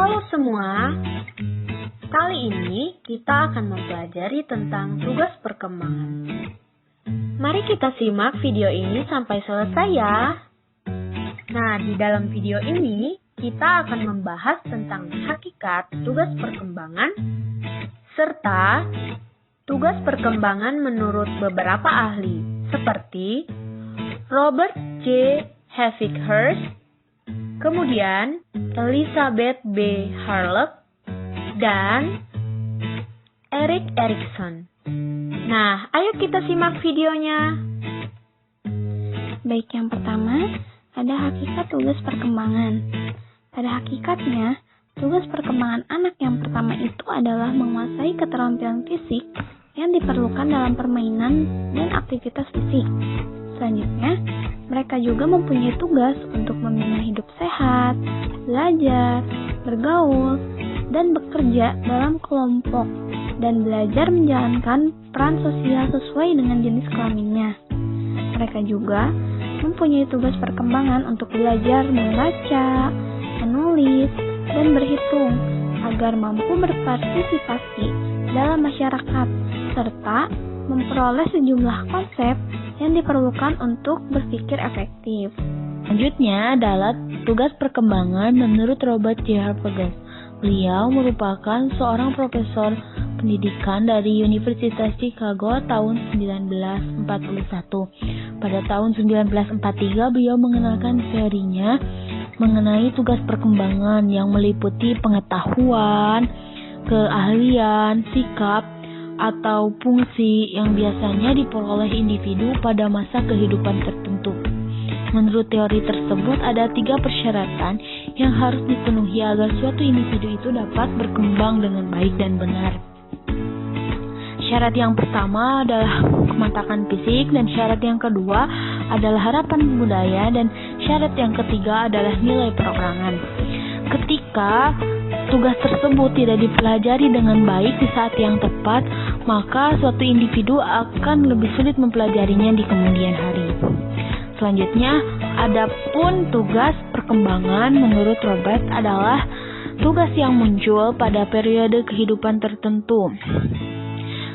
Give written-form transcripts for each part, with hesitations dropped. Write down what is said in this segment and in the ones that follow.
Halo semua, kali ini kita akan mempelajari tentang tugas perkembangan. Mari kita simak video ini sampai selesai ya. Nah, di dalam video ini kita akan membahas tentang hakikat tugas perkembangan serta tugas perkembangan menurut beberapa ahli seperti Robert J. Havickhurst, kemudian Elizabeth B. Harlock, dan Erik Erikson. Nah, ayo kita simak videonya. Baik, yang pertama, ada hakikat tugas perkembangan. Pada hakikatnya, tugas perkembangan anak yang pertama itu adalah menguasai keterampilan fisik yang diperlukan dalam permainan dan aktivitas fisik. Selanjutnya, mereka juga mempunyai tugas untuk membina hidup sehat, belajar, bergaul, dan bekerja dalam kelompok, dan belajar menjalankan peran sosial sesuai dengan jenis kelaminnya. Mereka juga mempunyai tugas perkembangan untuk belajar membaca, menulis, dan berhitung agar mampu berpartisipasi dalam masyarakat, serta memperoleh sejumlah konsep yang diperlukan untuk berpikir efektif. Selanjutnya adalah tugas perkembangan menurut Robert J. Havickhurst. Beliau merupakan seorang profesor pendidikan dari Universitas Chicago tahun 1941. Pada tahun 1943 beliau mengenalkan teorinya mengenai tugas perkembangan yang meliputi pengetahuan, keahlian, sikap, atau fungsi yang biasanya diperoleh individu pada masa kehidupan tertentu. Menurut teori tersebut, ada 3 persyaratan yang harus dipenuhi agar suatu individu itu dapat berkembang dengan baik dan benar. Syarat yang pertama adalah kematangan fisik, dan syarat yang kedua adalah harapan budaya, dan syarat yang ketiga adalah nilai perorangan. Ketika tugas tersebut tidak dipelajari dengan baik di saat yang tepat, maka suatu individu akan lebih sulit mempelajarinya di kemudian hari. Selanjutnya, adapun tugas perkembangan menurut Robert adalah tugas yang muncul pada periode kehidupan tertentu.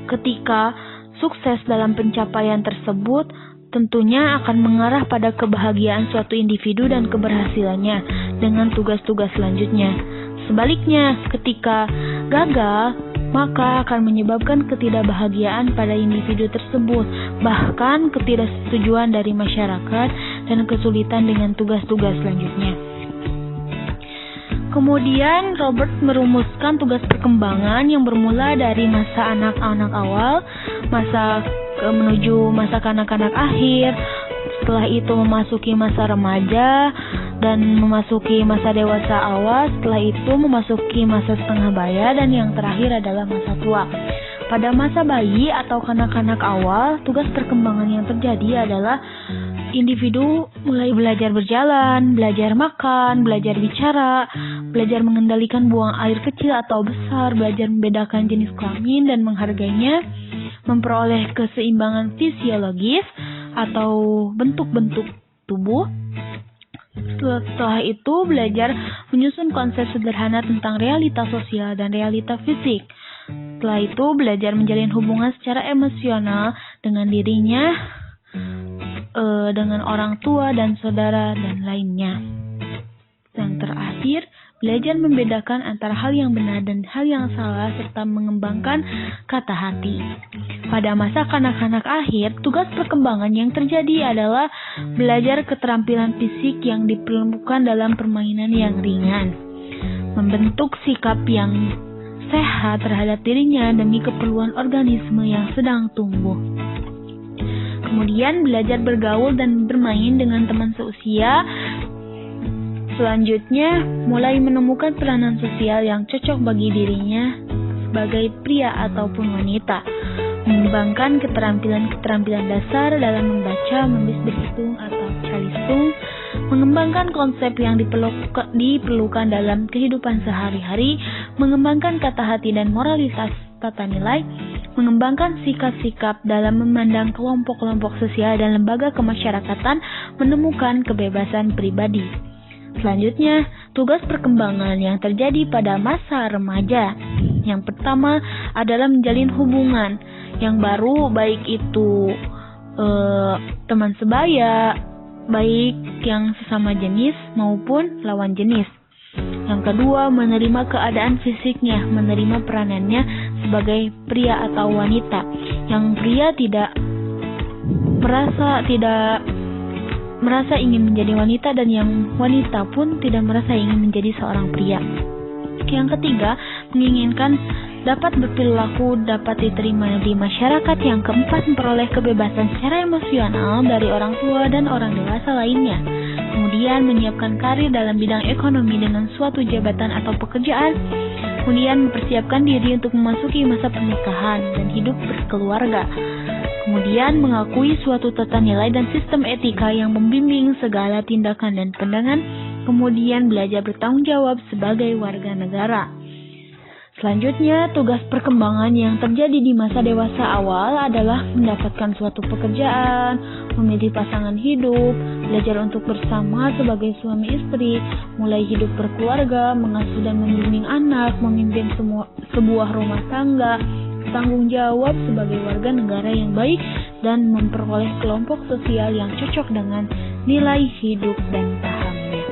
Ketika sukses dalam pencapaian tersebut, tentunya akan mengarah pada kebahagiaan suatu individu dan keberhasilannya dengan tugas-tugas selanjutnya. Sebaliknya, ketika gagal, maka akan menyebabkan ketidakbahagiaan pada individu tersebut, bahkan ketidaksetujuan dari masyarakat dan kesulitan dengan tugas-tugas selanjutnya. Kemudian Robert merumuskan tugas perkembangan yang bermula dari masa anak-anak awal, menuju masa kanak-kanak akhir, setelah itu memasuki masa remaja, dan memasuki masa dewasa awal, setelah itu memasuki masa setengah baya, dan yang terakhir adalah masa tua. Pada masa bayi atau kanak-kanak awal, tugas perkembangan yang terjadi adalah individu mulai belajar berjalan, belajar makan, belajar bicara, belajar mengendalikan buang air kecil atau besar, belajar membedakan jenis kelamin dan menghargainya, memperoleh keseimbangan fisiologis atau bentuk-bentuk tubuh. Setelah itu belajar menyusun konsep sederhana tentang realita sosial dan realita fisik. Setelah itu belajar menjalin hubungan secara emosional dengan dirinya, dengan orang tua dan saudara dan lainnya. Yang terakhir, belajar membedakan antara hal yang benar dan hal yang salah serta mengembangkan kata hati. Pada masa kanak-kanak akhir, tugas perkembangan yang terjadi adalah belajar keterampilan fisik yang diperlukan dalam permainan yang ringan, membentuk sikap yang sehat terhadap dirinya demi keperluan organisme yang sedang tumbuh. Kemudian belajar bergaul dan bermain dengan teman seusia. Selanjutnya, mulai menemukan peranan sosial yang cocok bagi dirinya sebagai pria ataupun wanita. Mengembangkan keterampilan-keterampilan dasar dalam membaca, menulis, berhitung atau calistung. Mengembangkan konsep yang diperlukan dalam kehidupan sehari-hari. Mengembangkan kata hati dan moralitas tata nilai. Mengembangkan sikap-sikap dalam memandang kelompok-kelompok sosial dan lembaga kemasyarakatan, menemukan kebebasan pribadi. Selanjutnya, tugas perkembangan yang terjadi pada masa remaja. Yang pertama adalah menjalin hubungan yang baru, baik itu teman sebaya, baik yang sesama jenis maupun lawan jenis. Yang kedua, menerima keadaan fisiknya, menerima peranannya sebagai pria atau wanita. Yang pria tidak merasa ingin menjadi wanita, dan yang wanita pun tidak merasa ingin menjadi seorang pria. Yang ketiga, menginginkan dapat berperilaku dapat diterima di masyarakat. Yang keempat, memperoleh kebebasan secara emosional dari orang tua dan orang dewasa lainnya. Kemudian, menyiapkan karir dalam bidang ekonomi dengan suatu jabatan atau pekerjaan. Kemudian, mempersiapkan diri untuk memasuki masa pernikahan dan hidup berkeluarga. Kemudian, mengakui suatu tata nilai dan sistem etika yang membimbing segala tindakan dan pandangan. Kemudian, belajar bertanggung jawab sebagai warga negara. Selanjutnya, tugas perkembangan yang terjadi di masa dewasa awal adalah mendapatkan suatu pekerjaan, memilih pasangan hidup, belajar untuk bersama sebagai suami istri, mulai hidup berkeluarga, mengasuh dan membimbing anak, memimpin sebuah rumah tangga, tanggung jawab sebagai warga negara yang baik, dan memperoleh kelompok sosial yang cocok dengan nilai hidup dan pahamnya.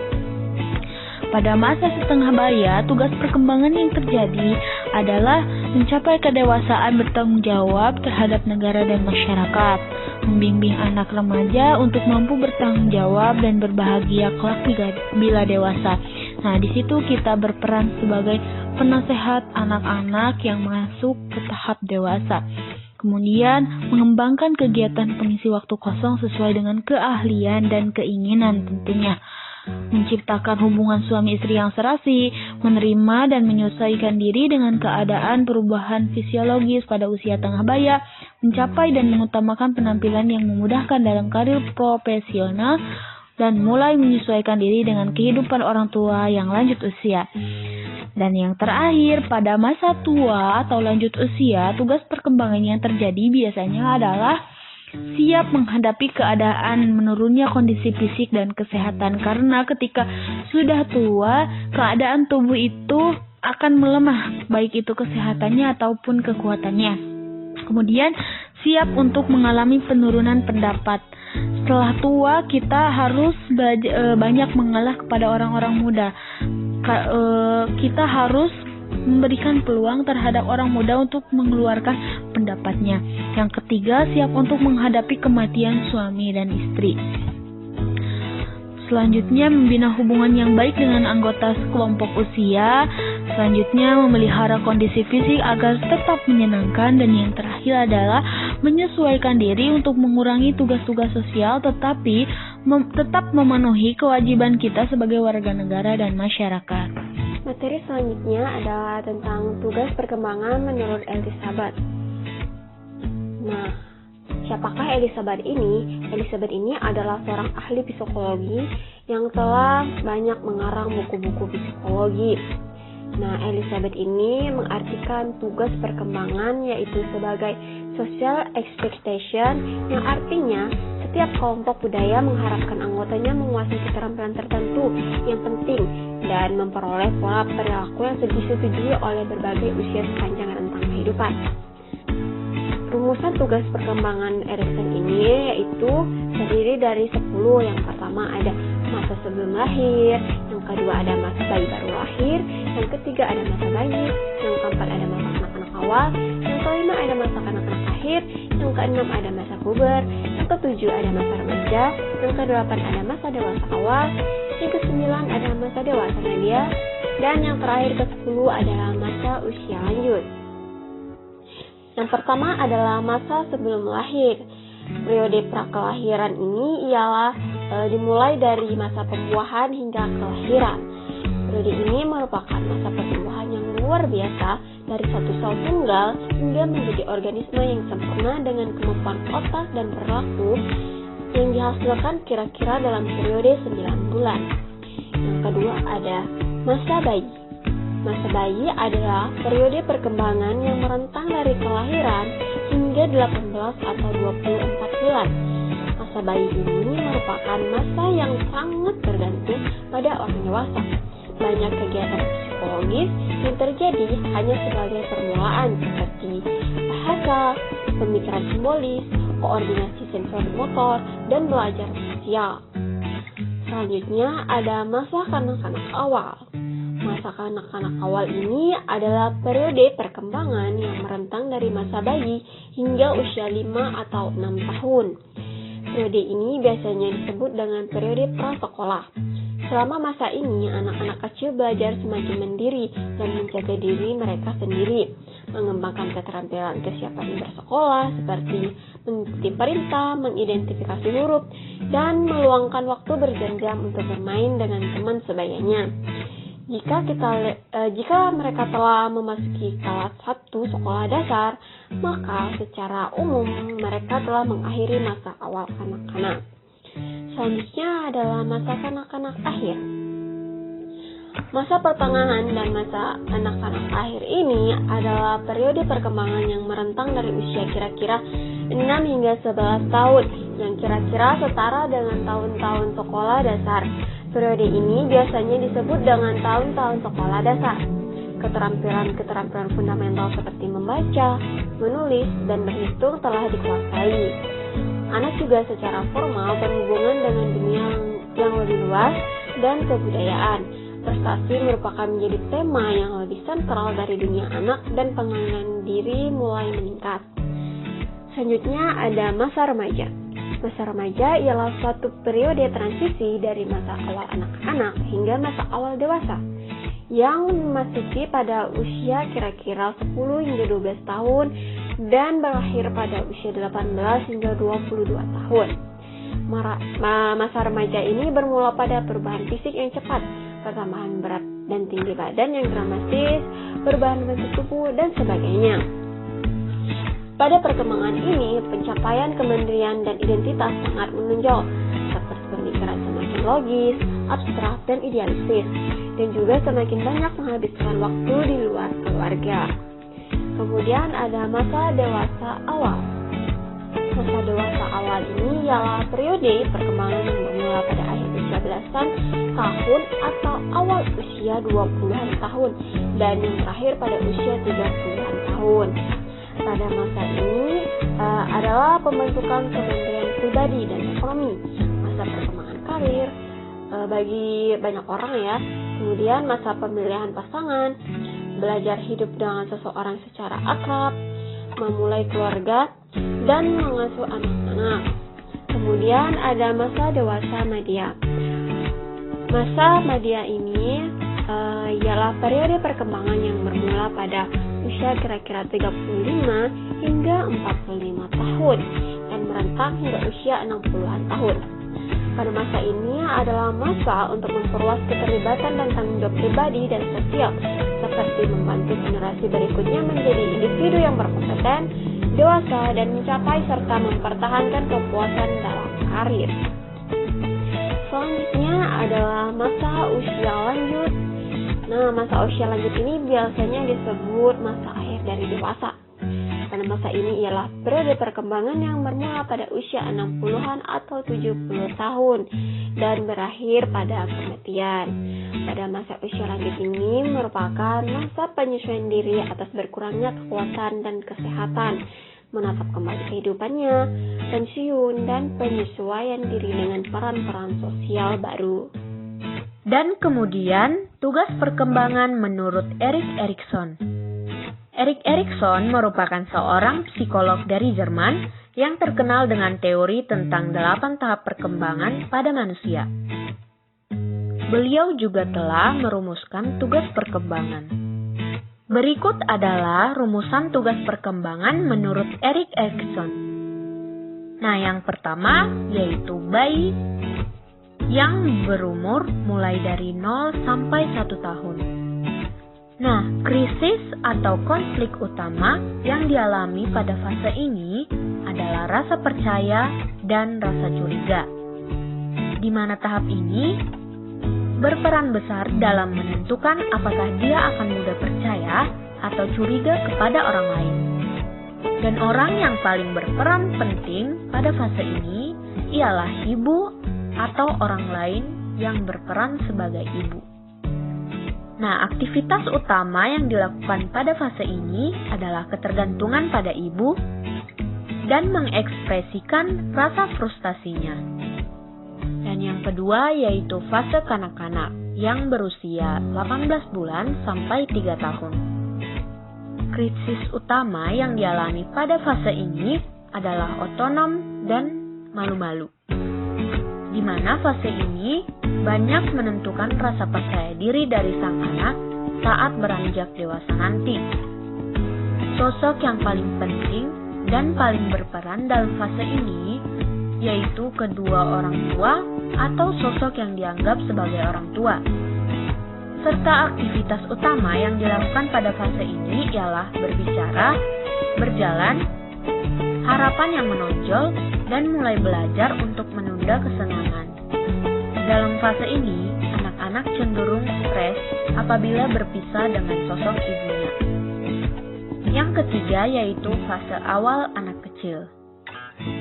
Pada masa setengah baya, tugas perkembangan yang terjadi adalah mencapai kedewasaan bertanggung jawab terhadap negara dan masyarakat, membimbing anak remaja untuk mampu bertanggung jawab dan berbahagia kelak bila dewasa. Nah, di situ kita berperan sebagai penasehat anak-anak yang masuk ke tahap dewasa. Kemudian, mengembangkan kegiatan pengisi waktu kosong sesuai dengan keahlian dan keinginan tentunya. Menciptakan hubungan suami istri yang serasi, menerima dan menyesuaikan diri dengan keadaan perubahan fisiologis pada usia tengah baya, mencapai dan mengutamakan penampilan yang memudahkan dalam karir profesional, dan mulai menyesuaikan diri dengan kehidupan orang tua yang lanjut usia. Dan yang terakhir, pada masa tua atau lanjut usia, tugas perkembangan yang terjadi biasanya adalah siap menghadapi keadaan menurunnya kondisi fisik dan kesehatan, karena ketika sudah tua, keadaan tubuh itu akan melemah, baik itu kesehatannya ataupun kekuatannya. Kemudian, siap untuk mengalami penurunan pendapat. Setelah tua, kita harus banyak mengalah kepada orang-orang muda. Kita harus memberikan peluang terhadap orang muda untuk mengeluarkan pendapatnya. Yang ketiga, siap untuk menghadapi kematian suami dan istri. Selanjutnya, membina hubungan yang baik dengan anggota kelompok usia. Selanjutnya, memelihara kondisi fisik agar tetap menyenangkan. Dan yang terakhir adalah menyesuaikan diri untuk mengurangi tugas-tugas sosial, tetapi tetap memenuhi kewajiban kita sebagai warga negara dan masyarakat. Materi selanjutnya adalah tentang tugas perkembangan menurut Elizabeth. Nah, siapakah Elizabeth ini? Elizabeth ini adalah seorang ahli psikologi yang telah banyak mengarang buku-buku psikologi. Nah, Elizabeth ini mengartikan tugas perkembangan yaitu sebagai social expectation, yang artinya setiap kelompok budaya mengharapkan anggotanya menguasai keterampilan tertentu yang penting dan memperoleh pola perilaku yang disetujui oleh berbagai usia sepanjang rentang kehidupan. Rumusan tugas perkembangan Erikson ini yaitu terdiri dari 10. Yang pertama ada masa sebelum lahir, yang kedua ada masa bayi baru lahir, yang ketiga ada masa bayi, yang keempat ada masa kanak-kanak awal, yang kelima ada masa kanak-kanak akhir, yang keenam ada masa puber, yang ketujuh ada masa remaja, yang kedelapan ada masa dewasa awal, yang kesembilan ada masa dewasa media, dan yang terakhir ke-10 adalah masa usia lanjut. Yang pertama adalah masa sebelum lahir. Periode prakelahiran ini ialah dimulai dari masa pembuahan hingga kelahiran. Periode ini merupakan masa pertumbuhan yang luar biasa dari satu sel tunggal hingga menjadi organisme yang sempurna dengan kemampuan otak dan perilaku yang dihasilkan kira-kira dalam periode 9 bulan. Yang kedua ada masa bayi. Masa bayi adalah periode perkembangan yang merentang dari kelahiran hingga 18 atau 24 bulan. Masa Masa bayi ini merupakan masa yang sangat bergantung pada orang dewasa. Banyak kegiatan psikologis yang terjadi hanya sebagai permulaan seperti bahasa, pemikiran simbolis, koordinasi sensor motor, dan belajar sosial. Selanjutnya ada masa kanak-kanak awal. Masa kanak-kanak awal ini adalah periode perkembangan yang merentang dari masa bayi hingga usia 5 atau 6 tahun. Periode ini biasanya disebut dengan periode prasekolah. Selama masa ini, anak-anak kecil belajar semakin mandiri dan menjaga diri mereka sendiri, mengembangkan keterampilan kesiapan bersekolah seperti mengikuti perintah, mengidentifikasi huruf, dan meluangkan waktu berjam-jam untuk bermain dengan teman sebayanya. Jika mereka telah memasuki kelas 1 sekolah dasar, maka secara umum mereka telah mengakhiri masa awal kanak-kanak. Selanjutnya adalah masa kanak-kanak akhir. Masa pertengahan dan masa kanak-kanak akhir ini adalah periode perkembangan yang merentang dari usia kira-kira 6 hingga 11 tahun, yang kira-kira setara dengan tahun-tahun sekolah dasar. Periode ini biasanya disebut dengan tahun-tahun sekolah dasar. Keterampilan fundamental seperti membaca, menulis, dan berhitung telah dikuasai. Anak juga secara formal berhubungan dengan dunia yang lebih luas dan kebudayaan. Prestasi merupakan menjadi tema yang lebih sentral dari dunia anak dan pengembangan diri mulai meningkat. Selanjutnya ada masa remaja. Masa remaja ialah suatu periode transisi dari masa awal anak-anak hingga masa awal dewasa yang memasuki pada usia kira-kira 10 hingga 12 tahun dan berakhir pada usia 18 hingga 22 tahun. Masa remaja ini bermula pada perubahan fisik yang cepat, pertambahan berat dan tinggi badan yang dramatis, perubahan bentuk tubuh, dan sebagainya. Pada perkembangan ini, pencapaian kemandirian dan identitas sangat menonjol, seperti pemikiran semakin logis, abstrak, dan idealistis, dan juga semakin banyak menghabiskan waktu di luar keluarga. Kemudian ada masa dewasa awal. Masa dewasa awal ini ialah periode perkembangan yang bermula pada akhir usia belasan tahun atau awal usia 20-an tahun, dan yang terakhir pada usia 30-an tahun. Pada masa ini adalah pembentukan kemandirian pribadi dan ekonomi, masa perkembangan karir bagi banyak orang ya. Kemudian masa pemilihan pasangan, belajar hidup dengan seseorang secara akrab, memulai keluarga, dan mengasuh anak-anak. Kemudian ada masa dewasa madya. Masa madya ini ialah periode perkembangan yang bermula pada usia kira-kira 35 hingga 45 tahun dan merentang hingga usia 60-an tahun. Pada masa ini adalah masa untuk memperluas keterlibatan dan tanggung jawab pribadi dan sosial, seperti membantu generasi berikutnya menjadi individu yang berkompeten, dewasa, dan mencapai serta mempertahankan kepuasan dalam karir. Selanjutnya adalah masa usia lanjut. Masa usia lanjut ini biasanya disebut masa akhir dari dewasa. Pada masa ini ialah periode perkembangan yang bermula pada usia 60-an atau 70 tahun dan berakhir pada kematian. Pada masa usia lanjut ini merupakan masa penyesuaian diri atas berkurangnya kekuatan dan kesehatan, menatap kembali kehidupannya, pensiun, dan penyesuaian diri dengan peran-peran sosial baru. Dan kemudian, tugas perkembangan menurut Erik Erikson. Erik Erikson merupakan seorang psikolog dari Jerman yang terkenal dengan teori tentang 8 tahap perkembangan pada manusia. Beliau juga telah merumuskan tugas perkembangan. Berikut adalah rumusan tugas perkembangan menurut Erik Erikson. Yang pertama yaitu bayi yang berumur mulai dari 0 sampai 1 tahun. Krisis atau konflik utama yang dialami pada fase ini adalah rasa percaya dan rasa curiga, di mana tahap ini berperan besar dalam menentukan apakah dia akan mudah percaya atau curiga kepada orang lain. Dan orang yang paling berperan penting pada fase ini ialah ibu atau orang lain yang berperan sebagai ibu. Nah, aktivitas utama yang dilakukan pada fase ini adalah ketergantungan pada ibu dan mengekspresikan rasa frustasinya. Dan yang kedua yaitu fase kanak-kanak yang berusia 18 bulan sampai 3 tahun. Krisis utama yang dialami pada fase ini adalah otonom dan malu-malu. Di mana fase ini banyak menentukan rasa percaya diri dari sang anak saat beranjak dewasa nanti. Sosok yang paling penting dan paling berperan dalam fase ini yaitu kedua orang tua atau sosok yang dianggap sebagai orang tua. Serta aktivitas utama yang dilakukan pada fase ini ialah berbicara, berjalan, harapan yang menonjol, dan mulai belajar untuk menunda kesenangan. Dalam fase ini, anak-anak cenderung stres apabila berpisah dengan sosok ibunya. Yang ketiga yaitu fase awal anak kecil,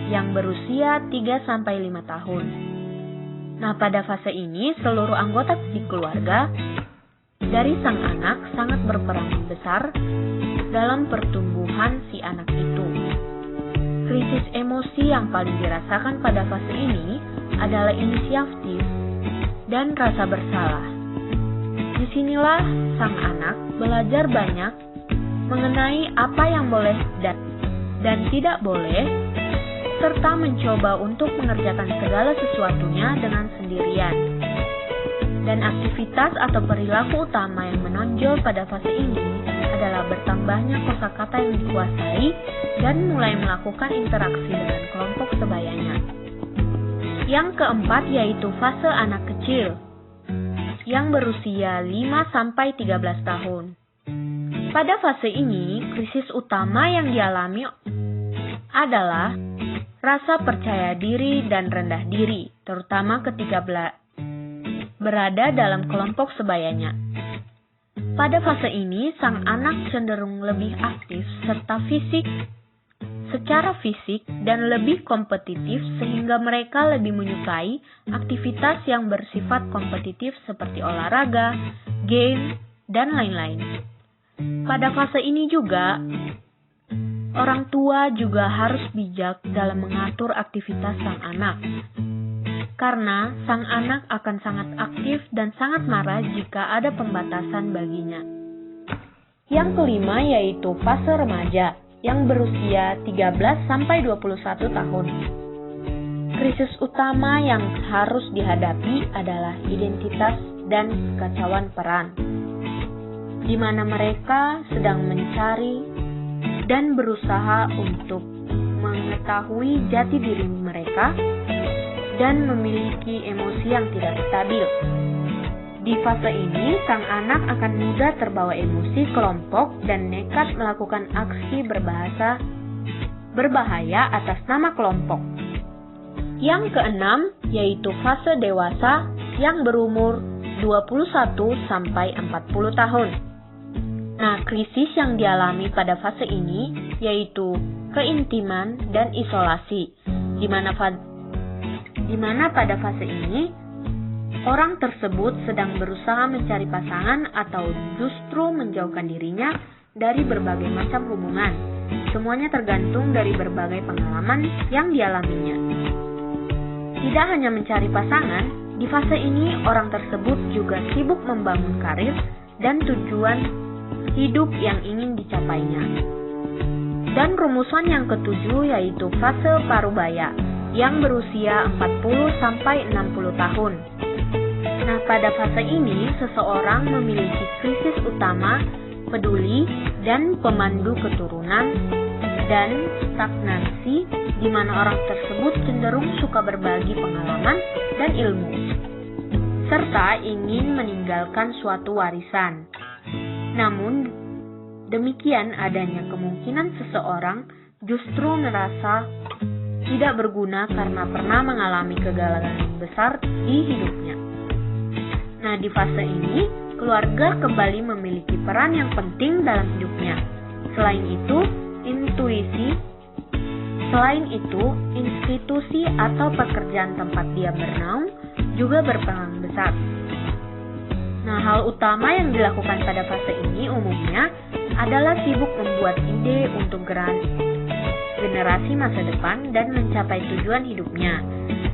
yang berusia 3-5 tahun. Nah, pada fase ini, seluruh anggota di keluarga dari sang anak sangat berperan besar dalam pertumbuhan si anak itu. Krisis emosi yang paling dirasakan pada fase ini adalah inisiatif dan rasa bersalah. Disinilah sang anak belajar banyak mengenai apa yang boleh dan tidak boleh, serta mencoba untuk mengerjakan segala sesuatunya dengan sendirian. Dan aktivitas atau perilaku utama yang menonjol pada fase ini adalah bertambahnya kosakata yang dikuasai dan mulai melakukan interaksi dengan kelompok sebayanya. Yang keempat yaitu fase anak kecil yang berusia 5-13 tahun. Pada fase ini, krisis utama yang dialami adalah rasa percaya diri dan rendah diri, terutama ketika berada dalam kelompok sebayanya. Pada fase ini, sang anak cenderung lebih aktif secara fisik dan lebih kompetitif sehingga mereka lebih menyukai aktivitas yang bersifat kompetitif seperti olahraga, game, dan lain-lain. Pada fase ini juga, orang tua juga harus bijak dalam mengatur aktivitas sang anak. Karena sang anak akan sangat aktif dan sangat marah jika ada pembatasan baginya. Yang kelima yaitu fase remaja yang berusia 13-21 tahun. Krisis utama yang harus dihadapi adalah identitas dan kekacauan peran, di mana mereka sedang mencari dan berusaha untuk mengetahui jati diri mereka dan memiliki emosi yang tidak stabil. Di fase ini, sang anak akan mudah terbawa emosi kelompok dan nekat melakukan aksi berbahaya atas nama kelompok. Yang keenam, yaitu fase dewasa yang berumur 21-40 tahun. Nah, krisis yang dialami pada fase ini yaitu keintiman dan isolasi, di mana pada fase ini orang tersebut sedang berusaha mencari pasangan atau justru menjauhkan dirinya dari berbagai macam hubungan. Semuanya tergantung dari berbagai pengalaman yang dialaminya. Tidak hanya mencari pasangan, di fase ini orang tersebut juga sibuk membangun karir dan tujuan hidup yang ingin dicapainya. Dan rumusan yang ketujuh yaitu fase parubaya yang berusia 40-60 tahun. Nah, pada fase ini seseorang memiliki krisis utama, peduli, dan pemandu keturunan, dan stagnansi, di mana orang tersebut cenderung suka berbagi pengalaman dan ilmu, serta ingin meninggalkan suatu warisan. Namun, demikian adanya kemungkinan seseorang justru merasa tidak berguna karena pernah mengalami kegagalan besar di hidupnya. Nah, di fase ini, keluarga kembali memiliki peran yang penting dalam hidupnya. Selain itu, intuisi Selain itu, institusi atau pekerjaan tempat dia bernaung juga berperan besar. Nah, hal utama yang dilakukan pada fase ini umumnya adalah sibuk membuat ide untuk generasi masa depan dan mencapai tujuan hidupnya.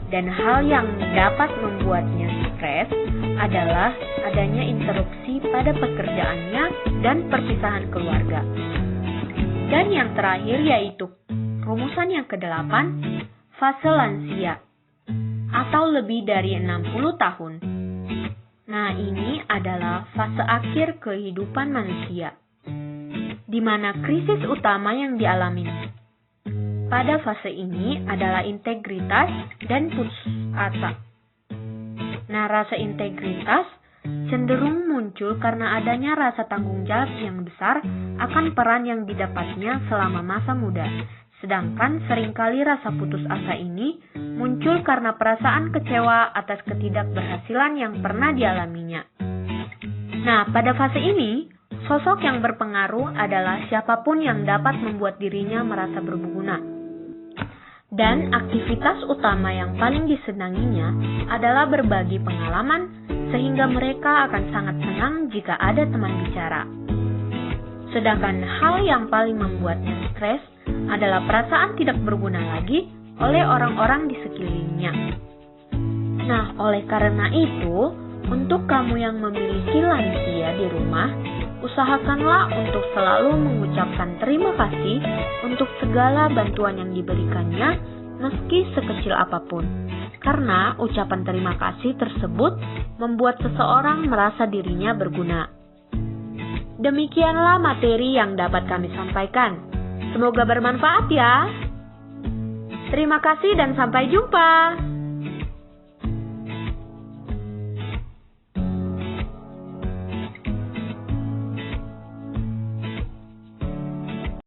Dan hal yang dapat membuatnya stres adalah adanya interupsi pada pekerjaannya dan perpisahan keluarga. Dan yang terakhir yaitu rumusan yang ke-8, fase lansia atau lebih dari 60 tahun. Nah, ini adalah fase akhir kehidupan manusia, di mana krisis utama yang dialami pada fase ini adalah integritas dan putus asa. Nah, rasa integritas cenderung muncul karena adanya rasa tanggung jawab yang besar akan peran yang didapatnya selama masa muda. Sedangkan seringkali rasa putus asa ini muncul karena perasaan kecewa atas ketidakberhasilan yang pernah dialaminya. Nah, pada fase ini, sosok yang berpengaruh adalah siapapun yang dapat membuat dirinya merasa berguna. Dan aktivitas utama yang paling disenanginya adalah berbagi pengalaman, sehingga mereka akan sangat senang jika ada teman bicara. Sedangkan hal yang paling membuatnya stres adalah perasaan tidak berguna lagi oleh orang-orang di sekelilingnya. Nah, oleh karena itu, untuk kamu yang memiliki lansia di rumah, usahakanlah untuk selalu mengucapkan terima kasih untuk segala bantuan yang diberikannya, meski sekecil apapun. Karena ucapan terima kasih tersebut membuat seseorang merasa dirinya berguna. Demikianlah materi yang dapat kami sampaikan. Semoga bermanfaat ya. Terima kasih dan sampai jumpa.